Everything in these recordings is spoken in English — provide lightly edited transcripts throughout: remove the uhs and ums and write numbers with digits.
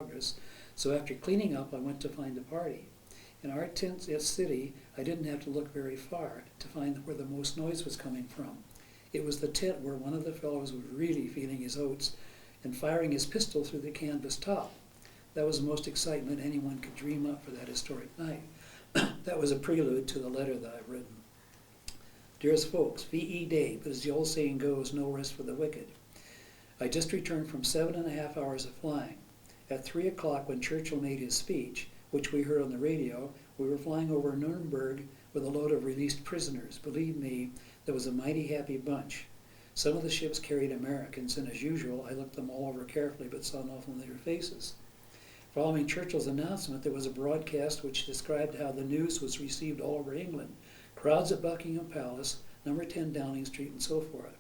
progress. So after cleaning up, I went to find the party. In our tent city, I didn't have to look very far to find where the most noise was coming from. It was the tent where one of the fellows was really feeling his oats and firing his pistol through the canvas top. That was the most excitement anyone could dream up for that historic night. That was a prelude to the letter that I've written. Dearest folks, V.E. Day, but as the old saying goes, no rest for the wicked. I just returned from 7.5 hours of flying. At 3 o'clock, when Churchill made his speech, which we heard on the radio, we were flying over Nuremberg with a load of released prisoners. Believe me, there was a mighty happy bunch. Some of the ships carried Americans, and as usual, I looked them all over carefully but saw no familiar faces. Following Churchill's announcement, there was a broadcast which described how the news was received all over England. Crowds at Buckingham Palace, number 10 Downing Street, and so forth.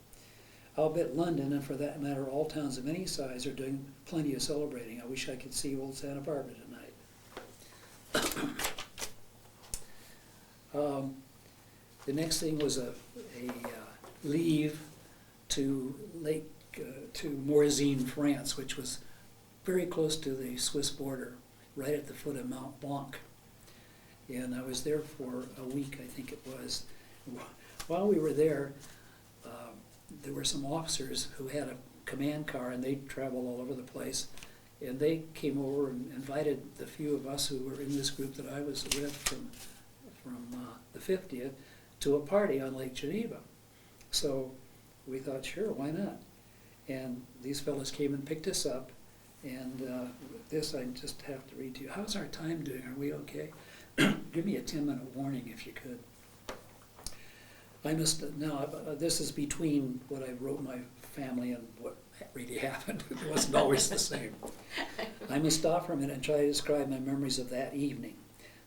I'll bet London, and for that matter all towns of any size, are doing plenty of celebrating. I wish I could see old Santa Barbara tonight. The next thing was a leave to to Morzine, France, which was very close to the Swiss border, right at the foot of Mont Blanc. And I was there for a week, I think it was. While we were there, there were some officers who had a command car, and they traveled all over the place. And they came over and invited the few of us who were in this group that I was with from the 50th to a party on Lake Geneva. So we thought, sure, why not? And these fellows came and picked us up. And this I just have to read to you. How's our time doing? Are we okay? Give me a 10-minute warning if you could. I must, now this is between what I wrote my family and what really happened. It wasn't always the same. I must stop for a minute and try to describe my memories of that evening.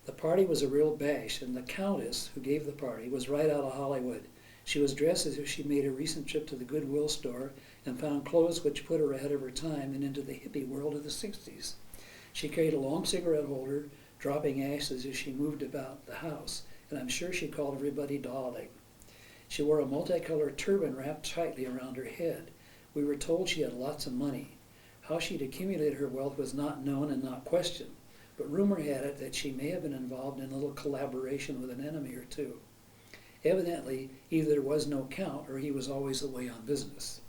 The party was a real bash, and the countess who gave the party was right out of Hollywood. She was dressed as if she made a recent trip to the Goodwill store and found clothes which put her ahead of her time and into the hippie world of the 60s. She carried a long cigarette holder, dropping ashes as she moved about the house, and I'm sure she called everybody darling. She wore a multicolored turban wrapped tightly around her head. We were told she had lots of money. How she'd accumulated her wealth was not known and not questioned, but rumor had it that she may have been involved in a little collaboration with an enemy or two. Evidently, either there was no count or he was always away on business.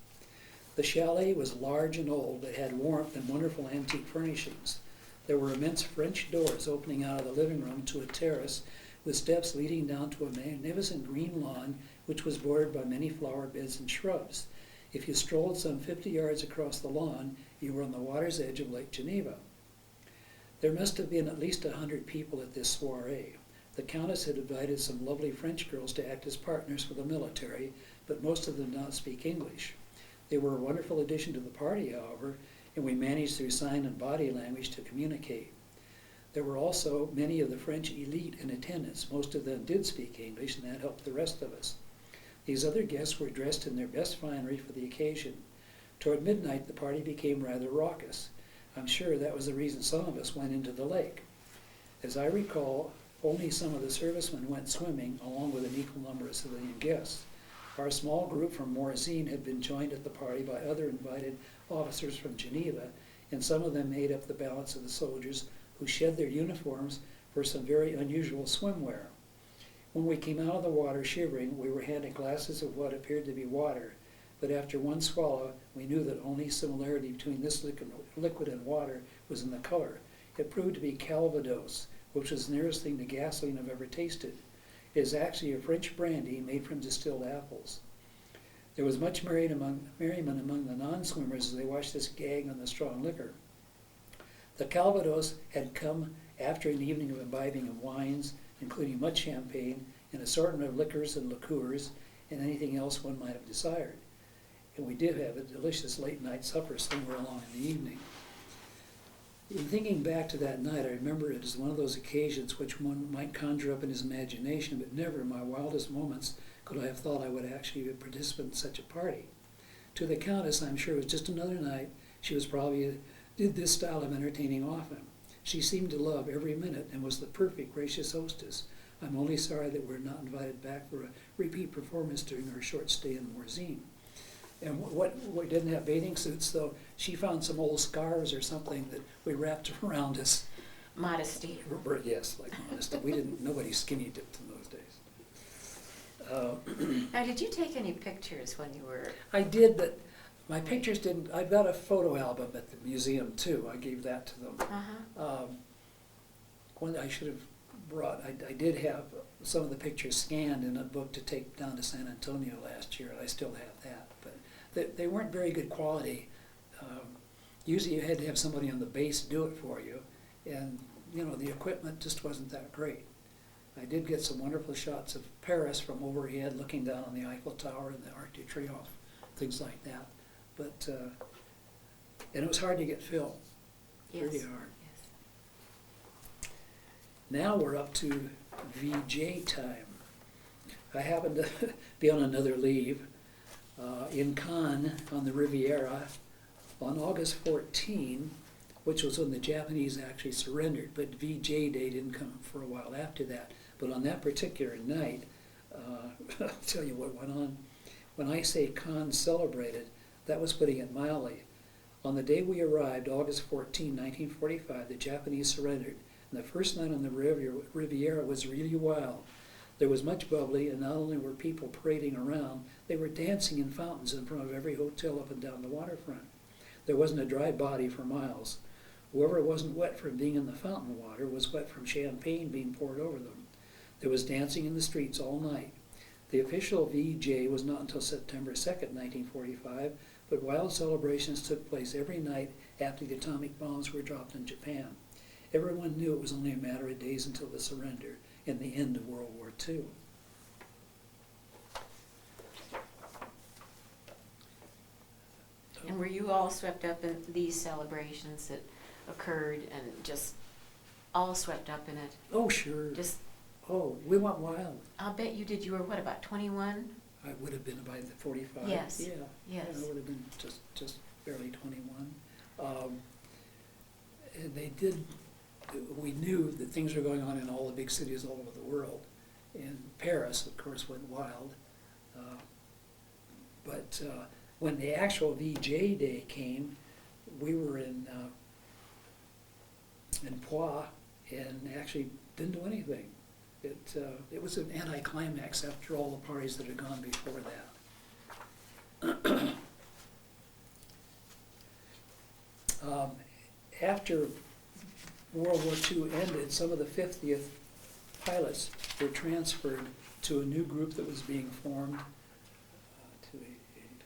The chalet was large and old, but had warmth and wonderful antique furnishings. There were immense French doors opening out of the living room to a terrace with steps leading down to a magnificent green lawn which was bordered by many flower beds and shrubs. If you strolled some 50 yards across the lawn, you were on the water's edge of Lake Geneva. There must have been at least 100 people at this soiree. The Countess had invited some lovely French girls to act as partners for the military, but most of them did not speak English. They were a wonderful addition to the party, however, and we managed through sign and body language to communicate. There were also many of the French elite in attendance. Most of them did speak English, and that helped the rest of us. These other guests were dressed in their best finery for the occasion. Toward midnight, the party became rather raucous. I'm sure that was the reason some of us went into the lake. As I recall, only some of the servicemen went swimming, along with an equal number of civilian guests. Our small group from Morzine had been joined at the party by other invited officers from Geneva, and some of them made up the balance of the soldiers who shed their uniforms for some very unusual swimwear. When we came out of the water shivering, we were handed glasses of what appeared to be water, but after one swallow, we knew that only similarity between this liquid and water was in the color. It proved to be Calvados, which was the nearest thing to gasoline I've ever tasted. It is actually a French brandy made from distilled apples. There was much merriment among the non-swimmers as they watched this gag on the strong liquor. The Calvados had come after an evening of imbibing of wines, including much champagne, an assortment of liquors and liqueurs, and anything else one might have desired. And we did have a delicious late-night supper somewhere along in the evening. In thinking back to that night, I remember it as one of those occasions which one might conjure up in his imagination, but never in my wildest moments could I have thought I would actually be a participant in such a party. To the Countess, I'm sure it was just another night. She was probably did this style of entertaining often. She seemed to love every minute and was the perfect gracious hostess. I'm only sorry that we're not invited back for a repeat performance during our short stay in Morzine. And what we didn't have bathing suits, though. She found some old scarves or something that we wrapped around us. Modesty. Yes, like modesty. We didn't. Nobody skinny dipped in those days. Now, did you take any pictures when you were? I did, but my pictures didn't. I've got a photo album at the museum too. I gave that to them. One I should have brought. I did have some of the pictures scanned in a book to take down to San Antonio last year, and I still have that. But they weren't very good quality. Usually, you had to have somebody on the base do it for you, and the equipment just wasn't that great. I did get some wonderful shots of Paris from overhead, looking down on the Eiffel Tower and the Arc de Triomphe, things like that. But and it was hard to get film. Yes. Pretty hard. Yes. Now we're up to VJ time. I happened to be on another leave in Cannes on the Riviera on August 14, which was when the Japanese actually surrendered, but VJ Day didn't come for a while after that. But on that particular night, I'll tell you what went on. When I say Cannes celebrated, that was putting it mildly. On the day we arrived, August 14, 1945, the Japanese surrendered, and the first night on the Riviera was really wild. There was much bubbly, and not only were people parading around, they were dancing in fountains in front of every hotel up and down the waterfront. There wasn't a dry body for miles. Whoever wasn't wet from being in the fountain water was wet from champagne being poured over them. There was dancing in the streets all night. The official VJ was not until September 2nd, 1945, but wild celebrations took place every night after the atomic bombs were dropped in Japan. Everyone knew it was only a matter of days until the surrender and the end of World War II. And were you all swept up in these celebrations that occurred and just all swept up in it? Oh, sure. Oh, we went wild. I'll bet you did. You were, what, about 21? I would have been by the 45. Yes. Yeah. Yes. Yeah, I would have been just barely 21. And we knew that things were going on in all the big cities all over the world. And Paris, of course, went wild. But when the actual VJ Day came, we were in Poix and actually didn't do anything. It was an anticlimax after all the parties that had gone before that. After World War II ended, some of the 50th pilots were transferred to a new group that was being formed. 288.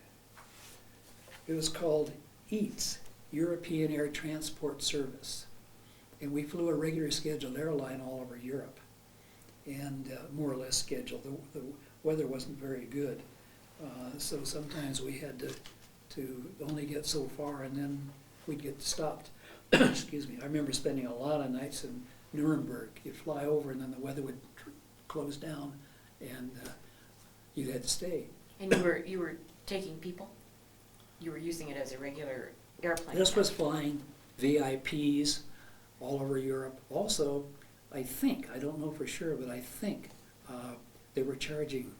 It was called EATS, European Air Transport Service. And we flew a regular scheduled airline all over Europe. And more or less scheduled. The weather wasn't very good, so sometimes we had to only get so far, and then we'd get stopped. Excuse me. I remember spending a lot of nights in Nuremberg. You'd fly over, and then the weather would close down, and you had to stay. And you were taking people? You were using it as a regular airplane? This was flying VIPs all over Europe. Also, I don't know for sure, but I think they were charging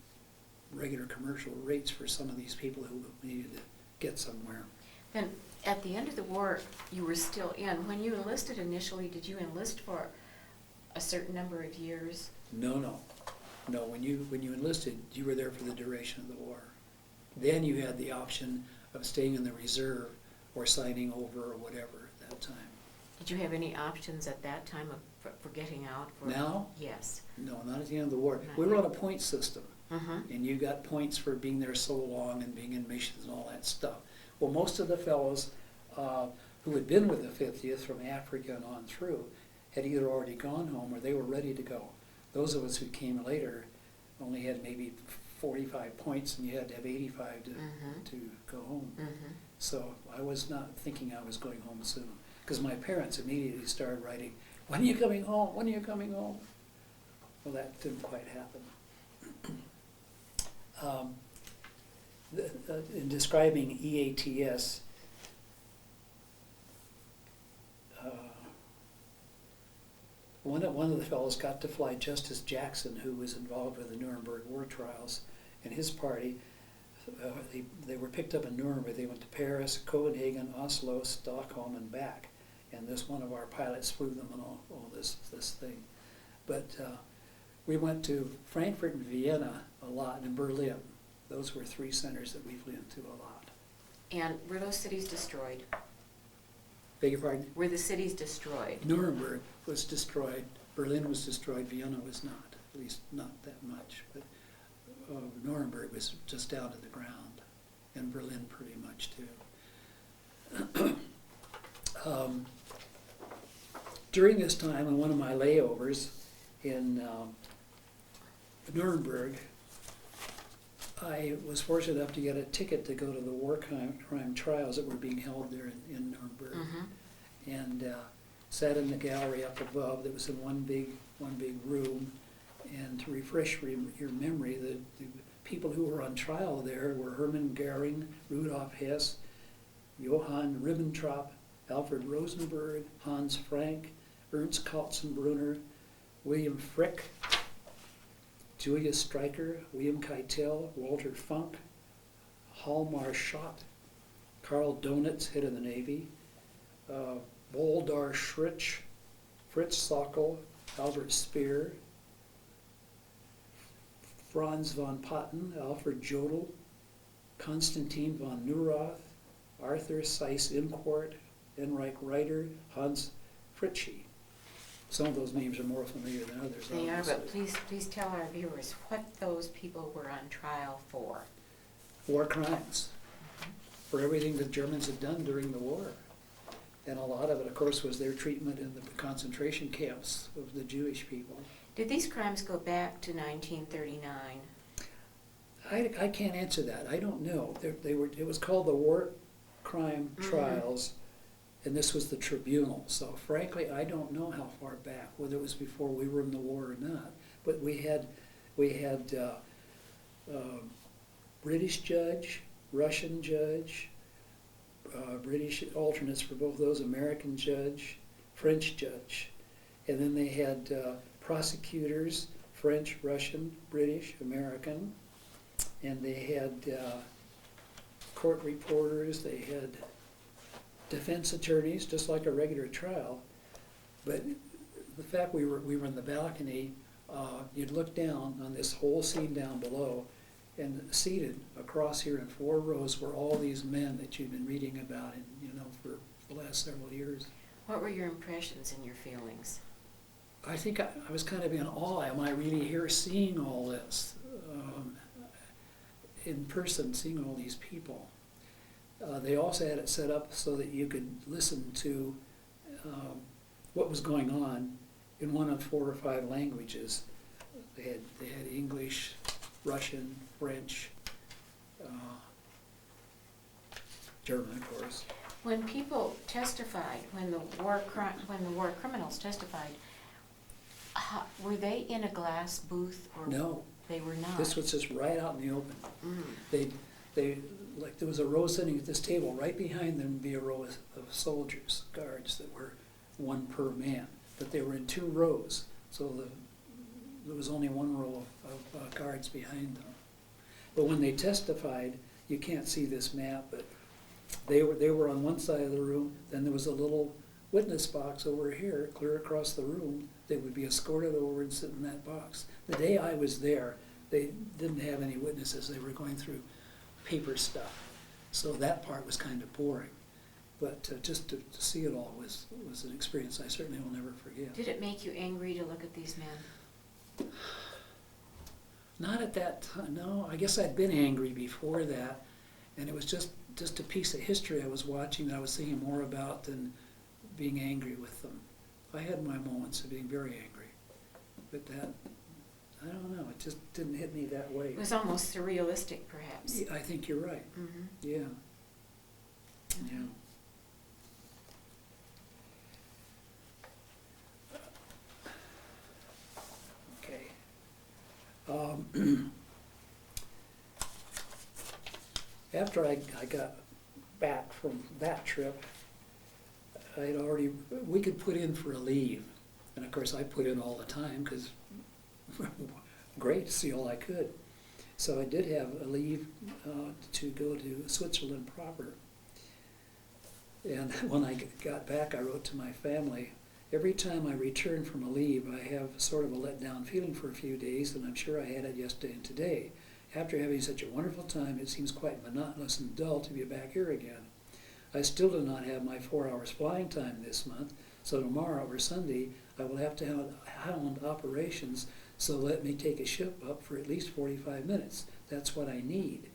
regular commercial rates for some of these people who needed to get somewhere. Then, at the end of the war, you were still in. When you enlisted initially, did you enlist for a certain number of years? No. When you enlisted, you were there for the duration of the war. Then you had the option of staying in the reserve or signing over or whatever at that time. Did you have any options at that time for getting out? Now? Yes. No, not at the end of the war. Not We were yet. on a point system, and you got points for being there so long and being in missions and all that stuff. Well, most of the fellows who had been with the 50th from Africa and on through had either already gone home or they were ready to go. Those of us who came later only had maybe 45 points, and you had to have 85 to go home. So I was not thinking I was going home soon, because my parents immediately started writing, "When are you coming home? When are you coming home?" Well, that didn't quite happen. In describing EATS, one of the fellows got to fly Justice Jackson, who was involved with the Nuremberg war trials, and his party they were picked up in Nuremberg. They went to Paris, Copenhagen, Oslo, Stockholm, and back. And this one of our pilots flew them on all this thing. But we went to Frankfurt and Vienna a lot, and Berlin. Those were 3 centers that we flew into a lot. And were those cities destroyed? Beg your pardon? Were the cities destroyed? Nuremberg was destroyed. Berlin was destroyed. Vienna was not, at least not that much. But Nuremberg was just down to the ground, and Berlin pretty much too. During this time, on one of my layovers in Nuremberg, I was fortunate enough to get a ticket to go to the war crime trials that were being held there in Nuremberg, and sat in the gallery up above. That was in one big room. And to refresh your memory, the people who were on trial there were Hermann Goering, Rudolf Hess, Johann Ribbentrop, Alfred Rosenberg, Hans Frank, Ernst Kaltenbrunner, William Frick, Julius Streicher, William Keitel, Walter Funk, Hjalmar Schott, Karl Donitz, head of the Navy, Voldar Schritz, Fritz Sockel, Albert Speer, Franz von Patten, Alfred Jodl, Konstantin von Neurath, Arthur Seyss-Inquart, Enric Reiter, Hans Fritsche. Some of those names are more familiar than others. They are, obviously. but please tell our viewers what those people were on trial for. War crimes, for everything the Germans had done during the war. And a lot of it, of course, was their treatment in the concentration camps of the Jewish people. Did these crimes go back to 1939? I can't answer that. I don't know. It was called the War Crime Trials, and this was the tribunal. So frankly, I don't know how far back, whether it was before we were in the war or not. But we had British judge, Russian judge, British alternates for both those, American judge, French judge. And then they had prosecutors, French, Russian, British, American. And they had court reporters, they had defense attorneys, just like a regular trial. But the fact we were in the balcony, you'd look down on this whole scene down below, and seated across here in 4 rows were all these men that you've been reading about, for the last several years. What were your impressions and your feelings? I think I was kind of in awe. Am I really here seeing all this in person, seeing all these people? They also had it set up so that you could listen to what was going on in one of 4 or 5 languages. They had English, Russian, French, German, of course. When people testified, when the war criminals testified, were they in a glass booth or No, they were not? this was just right out in the open. They like there was a row sitting at this table. Right behind them would be a row of soldiers, guards that were 1 per man, but they were in 2 rows, so there was only 1 row of guards behind them. But when they testified, you can't see this map, but they were on one side of the room. Then there was a little witness box over here, clear across the room. They would be escorted over and sit in that box. The day I was there, they didn't have any witnesses. They were going through paper stuff, so that part was kind of boring. But just to see it all was an experience I certainly will never forget. Did it make you angry to look at these men? Not at that time, no. I guess I'd been angry before that, and it was just a piece of history I was watching that I was thinking more about than being angry with them. I had my moments of being very angry, but that, I don't know, it just didn't hit me that way. It was almost surrealistic, perhaps. I think you're right. Yeah. Yeah. After I got back from that trip, we could put in for a leave. And of course I put in all the time because great to see all I could. So I did have a leave to go to Switzerland proper. And when I got back, I wrote to my family, every time I return from a leave, I have sort of a let down feeling for a few days, and I'm sure I had it yesterday and today. After having such a wonderful time, it seems quite monotonous and dull to be back here again. I still do not have my 4 hours flying time this month, so tomorrow or Sunday I will have to hound operations, so let me take a ship up for at least 45 minutes. That's what I need.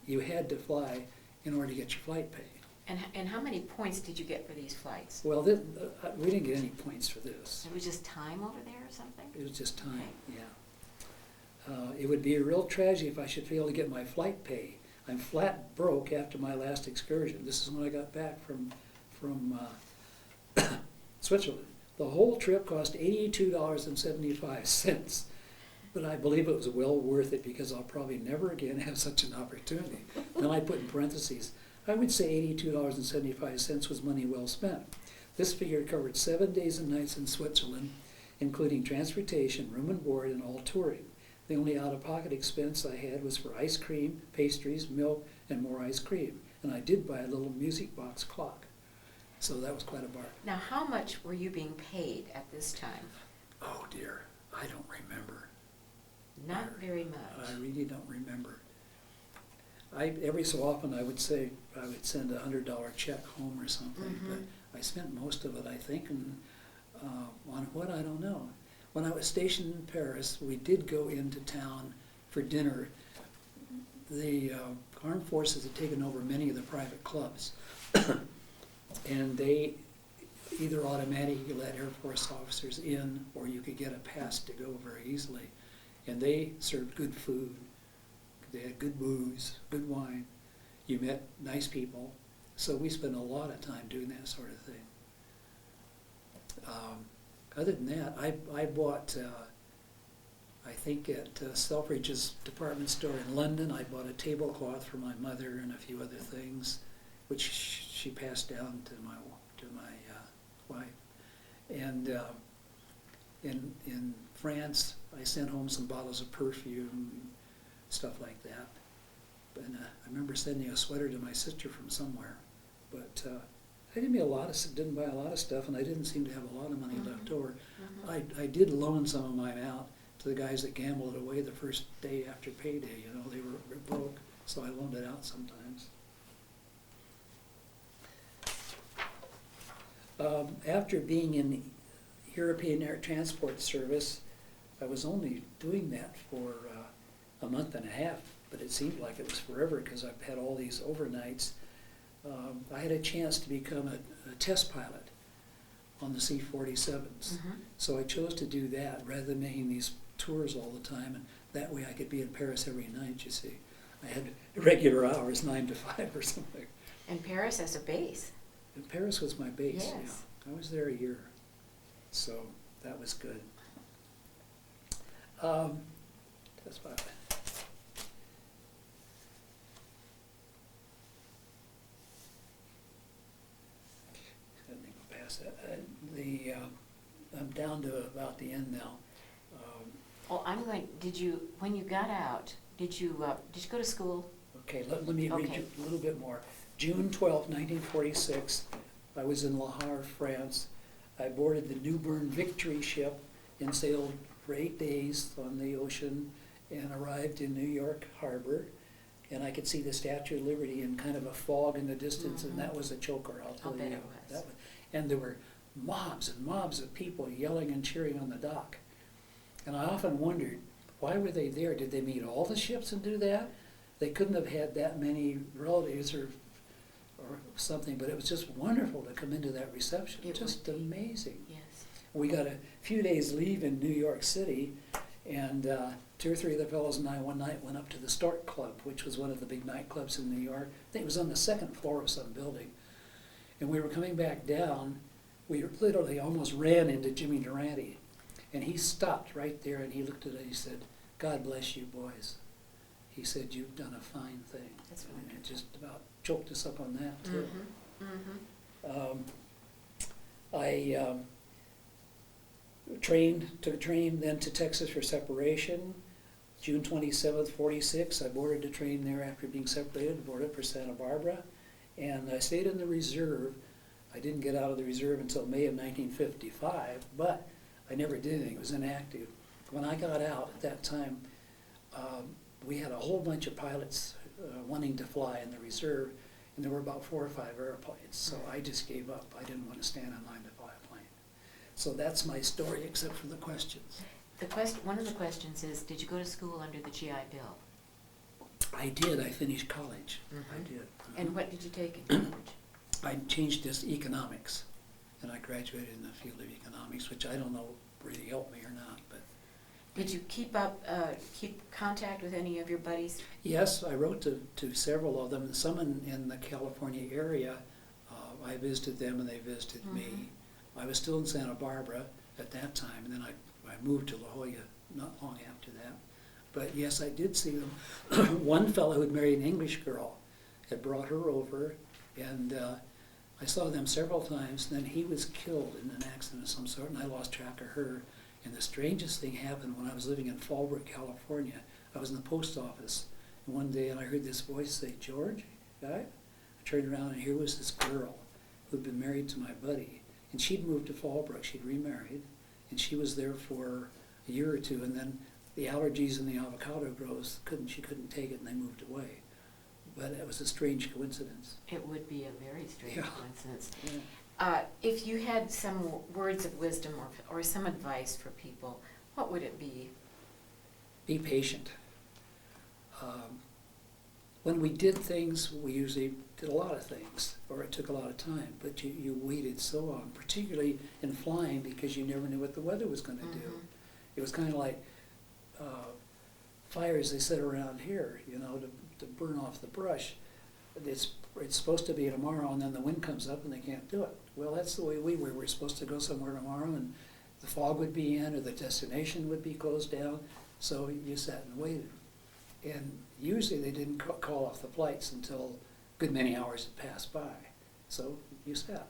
You had to fly in order to get your flight pay. And how many points did you get for these flights? Well, we didn't get any points for this. It was just time over there or something? It was just time, Okay. yeah. It would be a real tragedy if I should fail to get my flight pay. I'm flat broke after my last excursion. This is when I got back from Switzerland. The whole trip cost $82.75, but I believe it was well worth it because I'll probably never again have such an opportunity. Then I put in parentheses, I would say $82.75 was money well spent. This figure covered 7 days and nights in Switzerland, including transportation, room and board, and all touring. The only out-of-pocket expense I had was for ice cream, pastries, milk, and more ice cream. And I did buy a little music box clock. So that was quite a bargain. Now, how much were you being paid at this time? Oh dear, I don't remember. Not very much. I really don't remember. Every so often I would say I would send a $100 check home or something, but I spent most of it, I think, on what, I don't know. When I was stationed in Paris, we did go into town for dinner. The armed forces had taken over many of the private clubs, and they either automatically let Air Force officers in, or you could get a pass to go very easily. And they served good food. They had good booze, good wine. You met nice people. So we spent a lot of time doing that sort of thing. Other than that, I bought, I think at Selfridge's department store in London, I bought a tablecloth for my mother and a few other things, which she passed down to my wife. And in France, I sent home some bottles of perfume, stuff like that. And I remember sending a sweater to my sister from somewhere. But I didn't buy a lot of stuff, and I didn't seem to have a lot of money left over. I did loan some of mine out to the guys that gambled it away the first day after payday. You know, they were broke, so I loaned it out sometimes. After being in European Air Transport Service, I was only doing that for a month and a half, but it seemed like it was forever because I've had all these overnights. I had a chance to become a test pilot on the C-47s. So I chose to do that rather than making these tours all the time, and that way I could be in Paris every night, you see. I had regular hours, 9 to 5 or something. And Paris as a base. And Paris was my base, Yes. yeah. I was there a year, so that was good. Test pilot. Let me go past that. I'm down to about the end now. Well, when you got out, did you go to school? Okay, let me read Okay. you a little bit more. June 12, 1946, I was in Le Havre, France. I boarded the New Bern Victory ship and sailed for 8 days on the ocean and arrived in New York Harbor. And I could see the Statue of Liberty in kind of a fog in the distance, and that was a choker, I'll tell you. bet it was. And there were mobs and mobs of people yelling and cheering on the dock. And I often wondered, why were they there? Did they meet all the ships and do that? They couldn't have had that many relatives or something, but it was just wonderful to come into that reception. Just amazing. Yes. We got a few days leave in New York City, and 2 or 3 of the fellows and I one night went up to the Stork Club, which was one of the big nightclubs in New York. I think it was on the 2nd floor of some building. And we were coming back down. We literally almost ran into Jimmy Durante. And he stopped right there and he looked at us and he said, "God bless you boys." He said, "You've done a fine thing." That's And wonderful. it just about choked us up on that too. I took a train then to Texas for separation, June 27th, 46, I boarded the train there after being separated, boarded for Santa Barbara, and I stayed in the reserve. I didn't get out of the reserve until May of 1955, but I never did anything. It was inactive. When I got out at that time, we had a whole bunch of pilots wanting to fly in the reserve, and there were about 4 or 5 airplanes, so I just gave up. I didn't want to stand in line to fly a plane. So that's my story, except for the questions. One of the questions is, did you go to school under the GI Bill? I did. I finished college. Mhm. I did. And what did you take in college? I changed this economics, and I graduated in the field of economics, which I don't know really helped me or not. But Did you keep contact with any of your buddies? yes, I wrote to several of them. Some in the California area. I visited them, and they visited me. I was still in Santa Barbara at that time, and then I moved to La Jolla not long after that. But yes, I did see them. One fellow who had married an English girl had brought her over, and I saw them several times. And then he was killed in an accident of some sort, and I lost track of her. And the strangest thing happened when I was living in Fallbrook, California. I was in the post office one day, and I heard this voice say, "George, Geib?" I turned around, and here was this girl who'd been married to my buddy. And she'd moved to Fallbrook. She'd remarried, and she was there for a year or two, and then the allergies in the avocado grows, she couldn't take it, and they moved away. But it was a strange coincidence. It would be a very strange coincidence. Yeah. If you had some words of wisdom or some advice for people, what would it be? Be patient. When we did things, we usually did a lot of things, or it took a lot of time, but you waited so long, particularly in flying, because you never knew what the weather was going to do. It was kind of like fires they set around here, to burn off the brush. It's supposed to be tomorrow, and then the wind comes up and they can't do it. Well, that's the way we were. We were supposed to go somewhere tomorrow, and the fog would be in, or the destination would be closed down, so you sat and waited. And usually they didn't call off the flights until a good many hours had passed by, so you sat.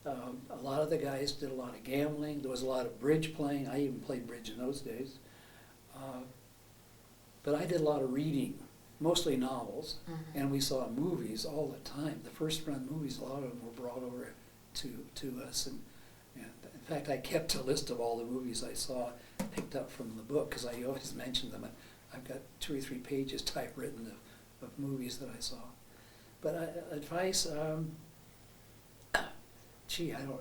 A lot of the guys did a lot of gambling. There was a lot of bridge playing. I even played bridge in those days. But I did a lot of reading, mostly novels, and we saw movies all the time. The first run movies, a lot of them were brought over to us. And in fact, I kept a list of all the movies I saw, picked up from the book, because I always mention them. I've got 2 or 3 pages typewritten of movies that I saw. But advice, gee, I don't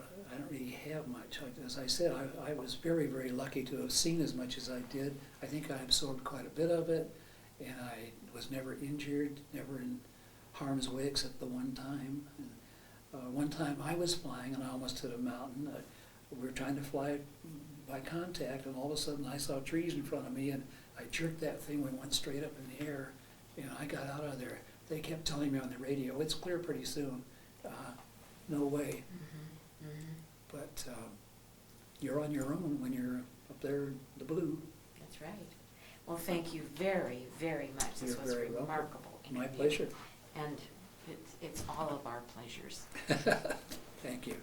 really have much. As I said, I was very, very lucky to have seen as much as I did. I think I absorbed quite a bit of it, and I was never injured, never in harm's way except the one time. One time I was flying, and I almost hit a mountain. We were trying to fly by contact, and all of a sudden I saw trees in front of me, and I jerked that thing. We went straight up in the air, and I got out of there. They kept telling me on the radio, "It's clear pretty soon." No way. But you're on your own when you're up there in the blue. That's right. Well, thank you very, very much. This You're was very welcome. remarkable. My interview. pleasure. And it's all of our pleasures. Thank you.